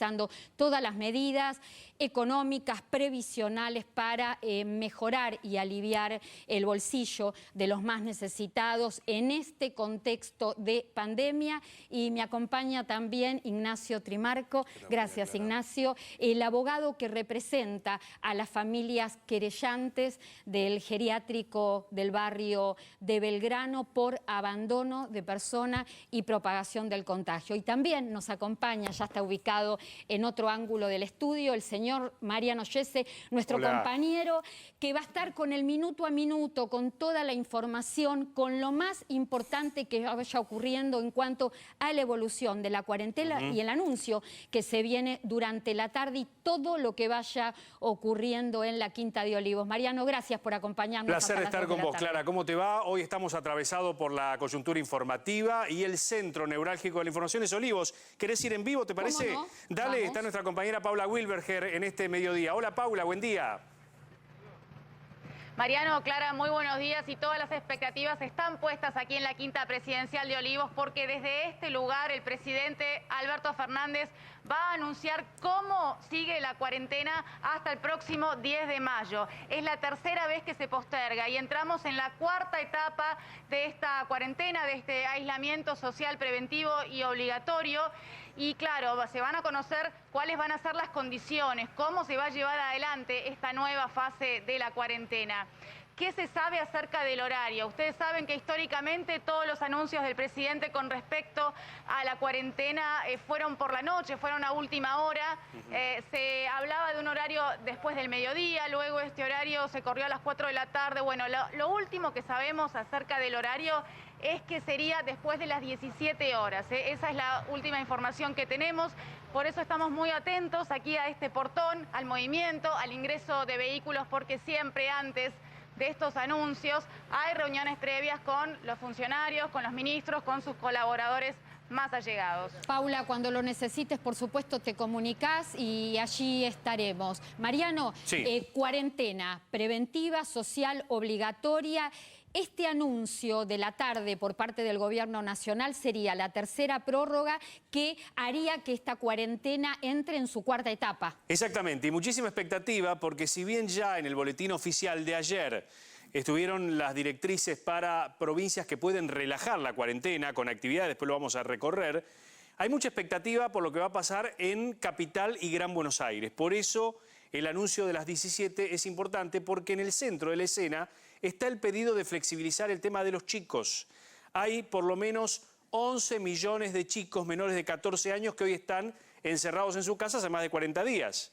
adoptando todas las medidas económicas, previsionales para mejorar y aliviar el bolsillo de los más necesitados en este contexto de pandemia. Y me acompaña también Ignacio Trimarco. Gracias, Ignacio, el abogado que representa a las familias querellantes del geriátrico del barrio de Belgrano por abandono de persona y propagación del contagio. Y también nos acompaña, ya está ubicado en otro ángulo del estudio, el señor Mariano Gesse, nuestro compañero, que va a estar con el minuto a minuto, con toda la información, con lo más importante que vaya ocurriendo en cuanto a la evolución de la cuarentena y el anuncio que se viene durante la tarde y todo lo que vaya ocurriendo en la Quinta de Olivos. Mariano, gracias por acompañarnos. Placer estar con vos, Clara. ¿Cómo te va? Hoy estamos atravesados por la coyuntura informativa y el centro neurálgico de la información es Olivos. ¿Querés ir en vivo, te parece? ¿Cómo no? Dale, Vamos. está nuestra compañera Paula Wilberger en este mediodía. Hola, Paula, buen día. Mariano, Clara, muy buenos días y todas las expectativas están puestas aquí en la Quinta Presidencial de Olivos porque desde este lugar el presidente Alberto Fernández va a anunciar cómo sigue la cuarentena hasta el próximo 10 de mayo. Es la tercera vez que se posterga y entramos en la cuarta etapa de esta cuarentena, de este aislamiento social preventivo y obligatorio. Y claro, se van a conocer cuáles van a ser las condiciones, cómo se va a llevar adelante esta nueva fase de la cuarentena. ¿Qué se sabe acerca del horario? Ustedes saben que históricamente todos los anuncios del presidente con respecto a la cuarentena fueron por la noche, fueron a última hora. Se hablaba de un horario después del mediodía, luego este horario se corrió a las 4 de la tarde. Bueno, lo último que sabemos acerca del horario es que sería después de las 17 horas. Esa es la última información que tenemos. Por eso estamos muy atentos aquí a este portón, al movimiento, al ingreso de vehículos, porque siempre antes de estos anuncios hay reuniones previas con los funcionarios, con los ministros, con sus colaboradores más allegados. Paula, cuando lo necesites, por supuesto, te comunicás y allí estaremos. Mariano, sí. Cuarentena preventiva, social, obligatoria. Este anuncio de la tarde por parte del Gobierno Nacional sería la tercera prórroga que haría que esta cuarentena entre en su cuarta etapa. Exactamente, y muchísima expectativa porque si bien ya en el boletín oficial de ayer estuvieron las directrices para provincias que pueden relajar la cuarentena con actividades, después lo vamos a recorrer, hay mucha expectativa por lo que va a pasar en Capital y Gran Buenos Aires. Por eso el anuncio de las 17 es importante porque en el centro de la escena está el pedido de flexibilizar el tema de los chicos. Hay por lo menos 11 millones de chicos menores de 14 años que hoy están encerrados en sus casas hace más de 40 días.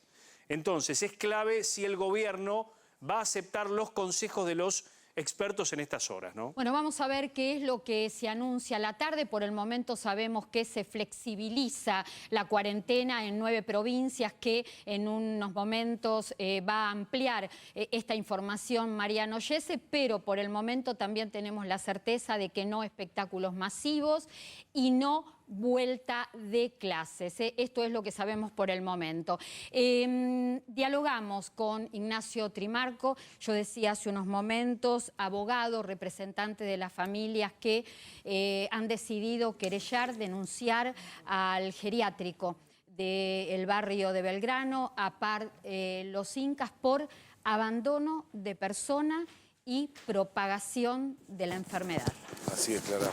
Entonces es clave si el gobierno va a aceptar los consejos de los expertos en estas horas, ¿no? Bueno, vamos a ver qué es lo que se anuncia a la tarde. Por el momento sabemos que se flexibiliza la cuarentena en 9 provincias, que en unos momentos va a ampliar esta información Mariano Gesse, pero por el momento también tenemos la certeza de que no espectáculos masivos y no vuelta de clases. Esto es lo que sabemos por el momento. Dialogamos con Ignacio Trimarco, yo decía hace unos momentos, abogado, representante de las familias que han decidido querellar, denunciar al geriátrico del barrio de Belgrano, los Incas, por abandono de persona y propagación de la enfermedad. Así es, Clara.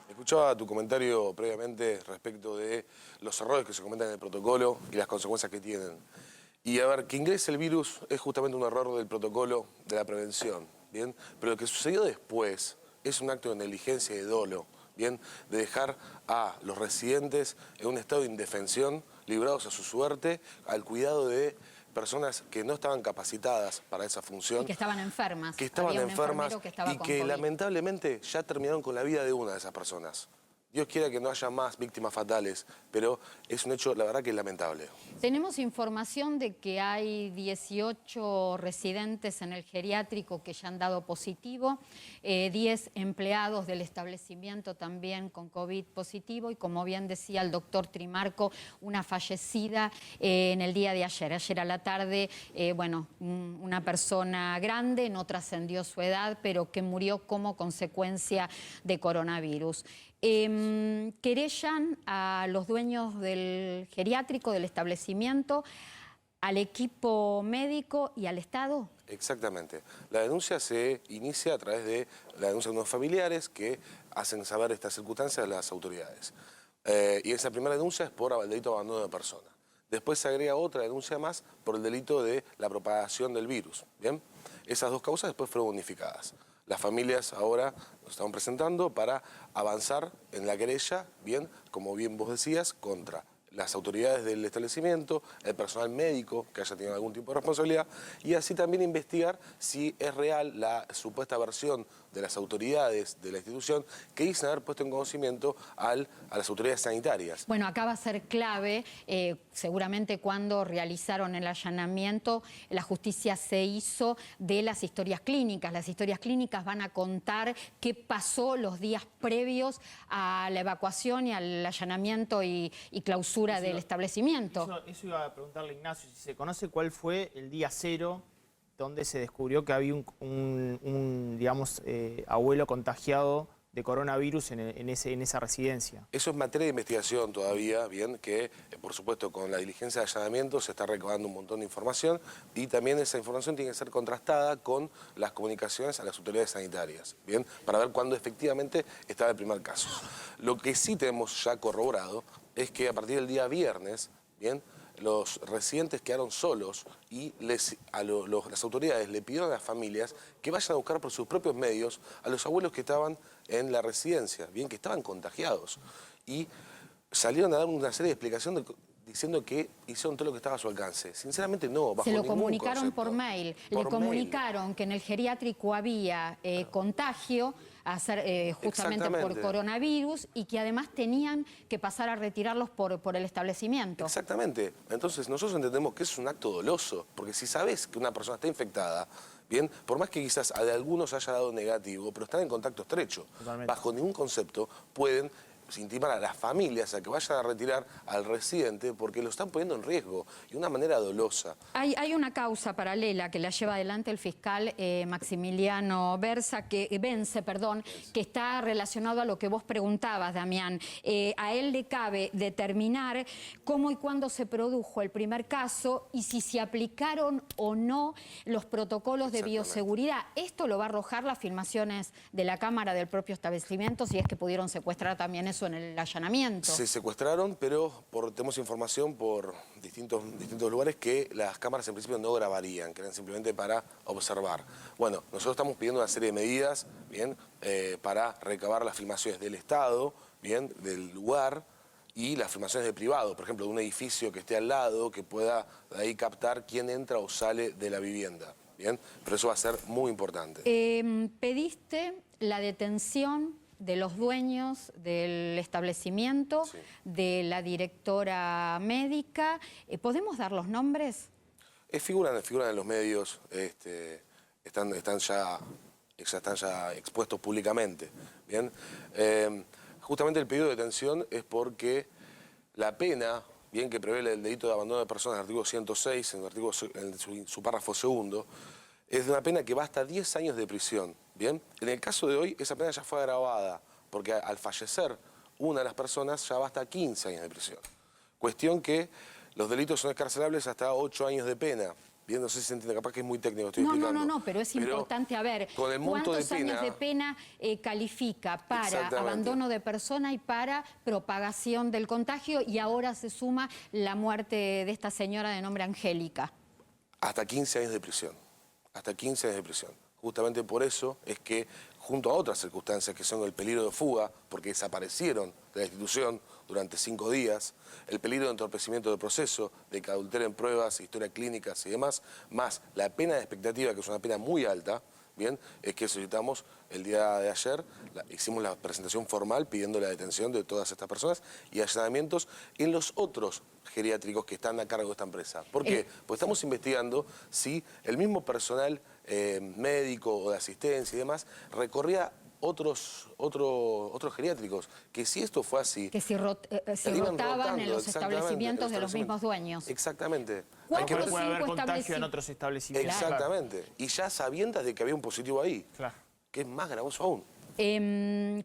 Escuchaba tu comentario previamente respecto de los errores que se cometen en el protocolo y las consecuencias que tienen. Y a ver, que ingrese el virus es justamente un error del protocolo de la prevención, ¿bien? Pero lo que sucedió después es un acto de negligencia y de dolo, ¿bien? De dejar a los residentes en un estado de indefensión, librados a su suerte, al cuidado de personas que no estaban capacitadas para esa función. Y que estaban enfermas. Que estaban Había un enfermas enfermero que estaba y con que COVID. lamentablemente ya terminaron con la vida de una de esas personas. Dios quiera que no haya más víctimas fatales, pero es un hecho, la verdad, que lamentable. Tenemos información de que hay 18 residentes en el geriátrico que ya han dado positivo, 10 empleados del establecimiento también con COVID positivo y, como bien decía el doctor Trimarco, una fallecida en el día de ayer. Ayer a la tarde, una persona grande, no trascendió su edad, pero que murió como consecuencia de coronavirus. querellan a los dueños del geriátrico, del establecimiento, al equipo médico y al Estado. Exactamente. La denuncia se inicia a través de la denuncia de unos familiares que hacen saber estas circunstancias a las autoridades. Y esa primera denuncia es por el delito de abandono de persona. Después se agrega otra denuncia más por el delito de la propagación del virus. ¿Bien? Esas dos causas después fueron unificadas. Las familias ahora nos están presentando para avanzar en la querella, bien, como bien vos decías, contra las autoridades del establecimiento, el personal médico que haya tenido algún tipo de responsabilidad y así también investigar si es real la supuesta versión de las autoridades de la institución que dicen haber puesto en conocimiento a las autoridades sanitarias. Bueno, acá va a ser clave, seguramente cuando realizaron el allanamiento, la justicia se hizo de las historias clínicas. Las historias clínicas van a contar qué pasó los días previos a la evacuación y al allanamiento y clausura del establecimiento. Eso iba a preguntarle a Ignacio, si se conoce cuál fue el día cero donde se descubrió que había digamos, abuelo contagiado de coronavirus en esa residencia. Eso es materia de investigación todavía, bien, que por supuesto con la diligencia de allanamiento se está recabando un montón de información y también esa información tiene que ser contrastada con las comunicaciones a las autoridades sanitarias, bien, para ver cuándo efectivamente estaba el primer caso. Lo que sí tenemos ya corroborado es que a partir del día viernes, bien, los residentes quedaron solos y las autoridades le pidieron a las familias que vayan a buscar por sus propios medios a los abuelos que estaban en la residencia, bien, que estaban contagiados. Y salieron a dar una serie de explicaciones diciendo que hicieron todo lo que estaba a su alcance. Sinceramente no, bajo Se lo ningún comunicaron concepto. por mail. Por Le comunicaron que en el geriátrico había contagio justamente por Exactamente. coronavirus y que además tenían que pasar a retirarlos por el establecimiento. Exactamente. Entonces nosotros entendemos que eso es un acto doloso, porque si sabes que una persona está infectada, bien, por más que quizás a de algunos haya dado negativo, pero están en contacto estrecho, Totalmente. bajo ningún concepto pueden intimar a las familias a que vayan a retirar al residente porque lo están poniendo en riesgo y de una manera dolosa. Hay una causa paralela que la lleva adelante el fiscal Maximiliano Vence, que está relacionado a lo que vos preguntabas, Damián. A él le cabe determinar cómo y cuándo se produjo el primer caso y si se aplicaron o no los protocolos de bioseguridad. Esto lo va a arrojar las filmaciones de la cámara del propio establecimiento, si es que pudieron secuestrar también eso en el allanamiento. Se secuestraron, pero tenemos información por distintos lugares que las cámaras en principio no grabarían, que eran simplemente para observar. Bueno, nosotros estamos pidiendo una serie de medidas, bien, para recabar las filmaciones del Estado, bien, del lugar y las filmaciones de privado, por ejemplo, de un edificio que esté al lado, que pueda de ahí captar quién entra o sale de la vivienda. Bien, pero eso va a ser muy importante. Pediste la detención de los dueños del establecimiento, Sí. de la directora médica. ¿Podemos dar los nombres? Figuran en los medios, están ya expuestos públicamente. Bien, justamente el pedido de detención es porque la pena, bien, que prevé el delito de abandono de personas en el artículo 106, en su párrafo segundo, es de una pena que va hasta 10 años de prisión. Bien, en el caso de hoy esa pena ya fue agravada porque al fallecer una de las personas ya va hasta 15 años de prisión. Cuestión que los delitos son escarcelables hasta 8 años de pena. Bien, no sé si se entiende, capaz que es muy técnico, estoy explicando. No, pero es importante, a ver, con el monto ¿cuántos de pena, años de pena califica para Exactamente. abandono de persona y para propagación del contagio? Y ahora se suma la muerte de esta señora de nombre Angélica. Hasta 15 años de prisión. Hasta 15 años de prisión. Justamente por eso es que, junto a otras circunstancias que son el peligro de fuga, porque desaparecieron de la institución durante 5 días, el peligro de entorpecimiento del proceso, de que adulteren pruebas, historias clínicas y demás, más la pena de expectativa, que es una pena muy alta, bien, es que solicitamos el día de ayer, hicimos la presentación formal pidiendo la detención de todas estas personas y allanamientos en los otros geriátricos que están a cargo de esta empresa. ¿Por qué? Pues estamos investigando si el mismo personal médico o de asistencia y demás recorría otros geriátricos, que si esto fue así... Que si rotaban en los establecimientos de los mismos dueños. Exactamente. Hay que ver, ¿Cuántos puede haber 5 contagio en otros establecimientos. Exactamente. Y ya sabiendo de que había un positivo ahí, Claro. que es más gravoso aún.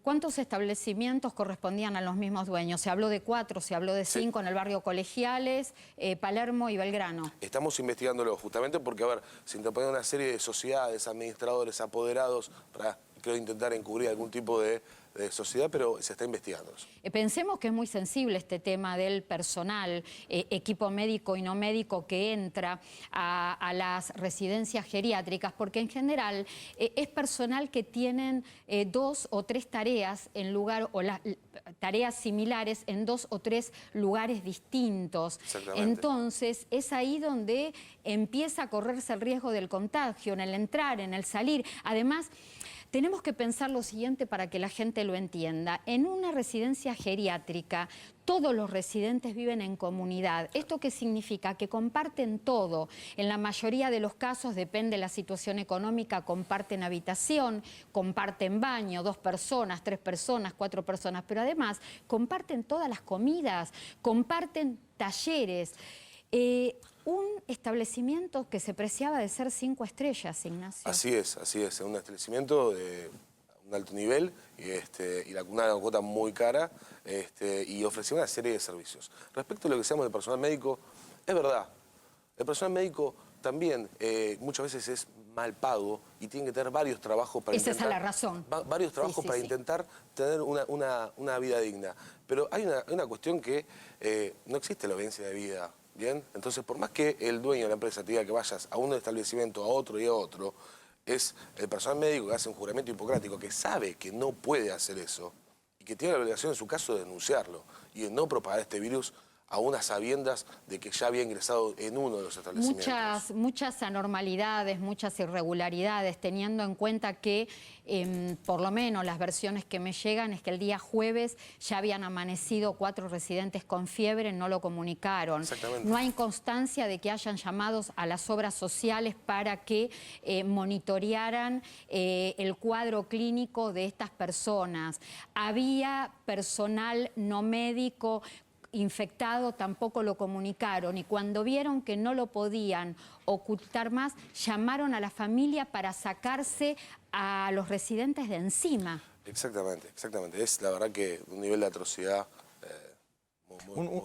¿Cuántos establecimientos correspondían a los mismos dueños? Se habló de 4, se habló de 5 en el barrio Colegiales, Palermo y Belgrano. Estamos investigándolo justamente porque, a ver, se interponen una serie de sociedades, administradores, apoderados, para, creo, intentar encubrir algún tipo de sociedad, pero se está investigando eso. Pensemos que es muy sensible este tema del personal, equipo médico y no médico que entra a las residencias geriátricas, porque en general es personal que tienen 2 o 3 tareas en lugar, o tareas similares en 2 o 3 lugares distintos. Entonces es ahí donde empieza a correrse el riesgo del contagio, en el entrar, en el salir. Además, tenemos que pensar lo siguiente para que la gente lo entienda. En una residencia geriátrica, todos los residentes viven en comunidad. ¿Esto qué significa? Que comparten todo. En la mayoría de los casos, depende de la situación económica, comparten habitación, comparten baño, 2 personas, 3 personas, 4 personas, pero además comparten todas las comidas, comparten talleres. Un establecimiento que se preciaba de ser 5 estrellas, Ignacio. Así es, un establecimiento de un alto nivel y una cuota muy cara y ofrecía una serie de servicios. Respecto a lo que decíamos del personal médico, es verdad, el personal médico también muchas veces es mal pago y tiene que tener varios trabajos para intentar... Esa es la razón. Varios trabajos para intentar tener una vida digna. Pero hay una cuestión que no existe la obediencia de vida. ¿Bien? Entonces, por más que el dueño de la empresa te diga que vayas a un establecimiento, a otro y a otro, es el personal médico que hace un juramento hipocrático, que sabe que no puede hacer eso y que tiene la obligación en su caso de denunciarlo y de no propagar este virus a unas sabiendas de que ya había ingresado en uno de los establecimientos. Muchas anormalidades, muchas irregularidades, teniendo en cuenta que, por lo menos las versiones que me llegan, es que el día jueves ya habían amanecido 4 residentes con fiebre, no lo comunicaron. No hay constancia de que hayan llamados a las obras sociales para que monitorearan el cuadro clínico de estas personas. Había personal no médico infectado, tampoco lo comunicaron, y cuando vieron que no lo podían ocultar más, llamaron a la familia para sacarse a los residentes de encima. Exactamente. Es la verdad que un nivel de atrocidad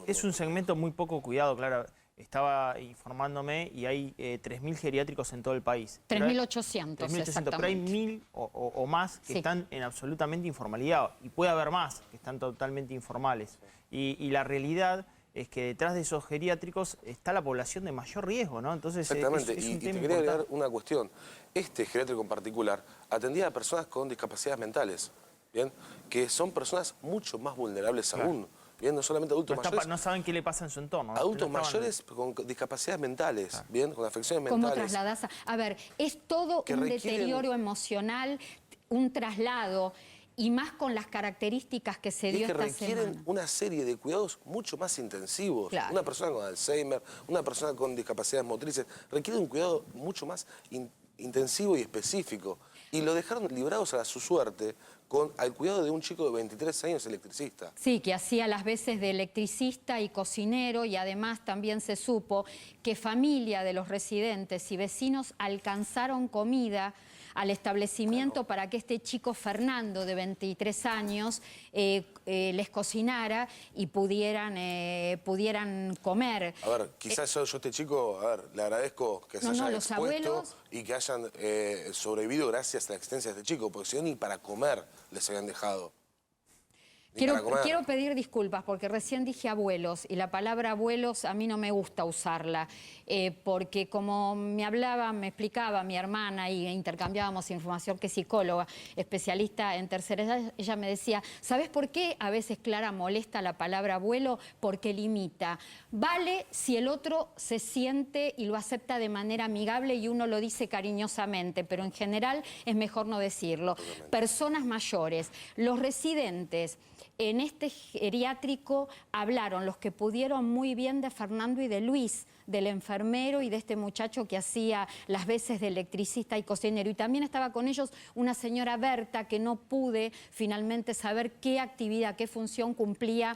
es un segmento muy poco cuidado, claro. Estaba informándome y hay 3.000 geriátricos en todo el país. 3.800, exactamente. Pero hay 1.000 o más que están en absolutamente informalidad. Y puede haber más que están totalmente informales. Y la realidad es que detrás de esos geriátricos está la población de mayor riesgo, ¿no? Entonces, exactamente, es un y tema te quería agregar importante. una cuestión. Este geriátrico en particular atendía a personas con discapacidades mentales, ¿bien? Que son personas mucho más vulnerables aún. Bien, no solamente adultos mayores. No saben qué le pasa en su entorno. Adultos mayores con discapacidades mentales, bien, con afecciones mentales. ¿Cómo trasladás? A ver, es todo un deterioro emocional, un traslado, y más con las características que se dio esta semana. Que requieren una serie de cuidados mucho más intensivos. Claro. Una persona con Alzheimer, una persona con discapacidades motrices, requiere un cuidado mucho más intensivo y específico. Y lo dejaron librados a su suerte al cuidado de un chico de 23 años electricista. Sí, que hacía las veces de electricista y cocinero, y además también se supo que familia de los residentes y vecinos alcanzaron comida al establecimiento para que este chico Fernando, de 23 años, les cocinara y pudieran comer. A ver, quizás yo a este chico, a ver, le agradezco que se hayan expuesto abuelos... y que hayan sobrevivido gracias a la existencia de este chico, porque si no, ni para comer les habían dejado. Quiero pedir disculpas porque recién dije abuelos, y la palabra abuelos a mí no me gusta usarla, porque como me explicaba mi hermana y intercambiábamos información, que es psicóloga, especialista en tercera edad, ella me decía, ¿sabes por qué a veces, Clara, molesta la palabra abuelo? Porque limita. Vale si el otro se siente y lo acepta de manera amigable y uno lo dice cariñosamente, pero en general es mejor no decirlo. Personas mayores, los residentes en este geriátrico hablaron, los que pudieron, muy bien de Fernando y de Luis, del enfermero y de este muchacho que hacía las veces de electricista y cocinero. Y también estaba con ellos una señora Berta, que no pude finalmente saber qué actividad, qué función cumplía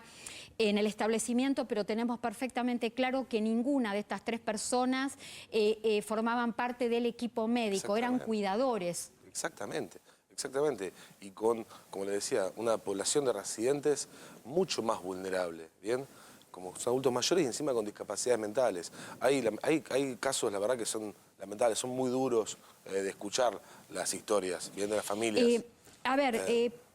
en el establecimiento, pero tenemos perfectamente claro que ninguna de estas 3 personas formaban parte del equipo médico, eran cuidadores. Exactamente. Exactamente, y con, como le decía, una población de residentes mucho más vulnerable, ¿bien? Como son adultos mayores y encima con discapacidades mentales. Hay casos, la verdad, que son lamentables, son muy duros de escuchar las historias, bien, de las familias.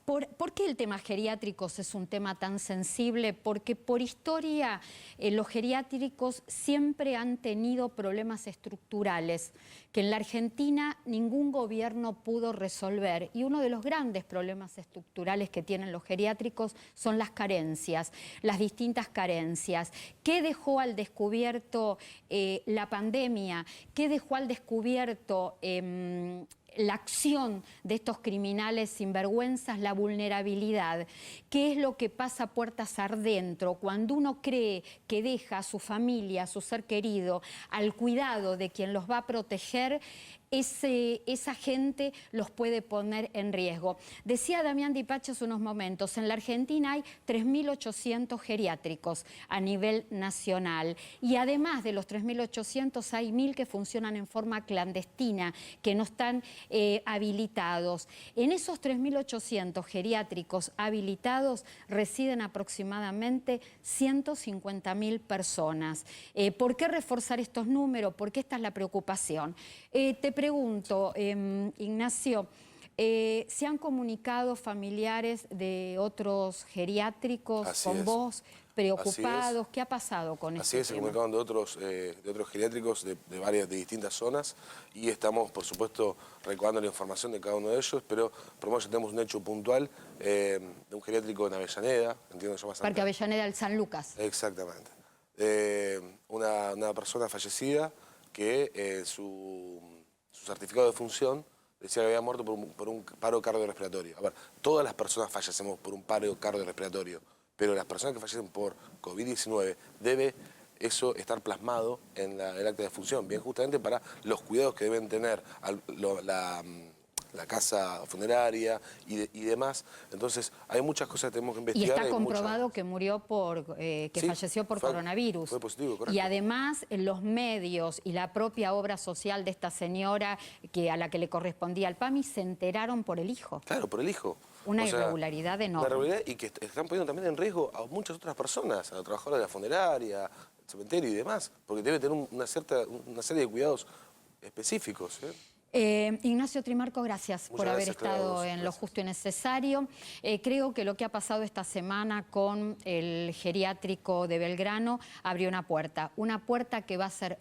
¿Por qué el tema geriátricos es un tema tan sensible? Porque por historia los geriátricos siempre han tenido problemas estructurales que en la Argentina ningún gobierno pudo resolver. Y uno de los grandes problemas estructurales que tienen los geriátricos son las carencias, las distintas carencias. ¿Qué dejó al descubierto la pandemia? ¿Qué dejó al descubierto la acción de estos criminales sinvergüenzas, la vulnerabilidad? ¿Qué es lo que pasa puertas adentro cuando uno cree que deja a su familia, a su ser querido, al cuidado de quien los va a proteger? Esa gente los puede poner en riesgo. Decía Damián Di Pace hace unos momentos, en la Argentina hay 3.800 geriátricos a nivel nacional y además de los 3.800 hay 1.000 que funcionan en forma clandestina, que no están habilitados. En esos 3.800 geriátricos habilitados residen aproximadamente 150.000 personas. ¿Por qué reforzar estos números? Porque esta es la preocupación. Te pregunto, Ignacio, ¿se han comunicado familiares de otros geriátricos con vos, preocupados? ¿Qué ha pasado con Así este es, se tema? comunicaron de otros geriátricos de distintas zonas y estamos, por supuesto, recabando la información de cada uno de ellos, pero por lo menos ya tenemos un hecho puntual de un geriátrico en Avellaneda, entiendo que se llama Parque Avellaneda del San Lucas. Exactamente. Una persona fallecida que su certificado de función decía que había muerto por un paro cardiorrespiratorio. A ver, todas las personas fallecemos por un paro cardiorrespiratorio, pero las personas que fallecen por COVID-19 debe eso estar plasmado en el acta de función, bien justamente para los cuidados que deben tener la casa funeraria y demás. Entonces, hay muchas cosas que tenemos que investigar. Y está comprobado que murió falleció por coronavirus. Fue positivo, correcto. Y además los medios y la propia obra social de esta señora a la que le correspondía el PAMI se enteraron por el hijo. Claro, por el hijo. Una irregularidad enorme. Una irregularidad y que están poniendo también en riesgo a muchas otras personas, a los trabajadores de la funeraria, al cementerio y demás, porque debe tener una serie de cuidados específicos. Ignacio Trimarco, gracias por haber estado en Lo Justo y Necesario. Creo que lo que ha pasado esta semana con el geriátrico de Belgrano abrió una puerta que va a ser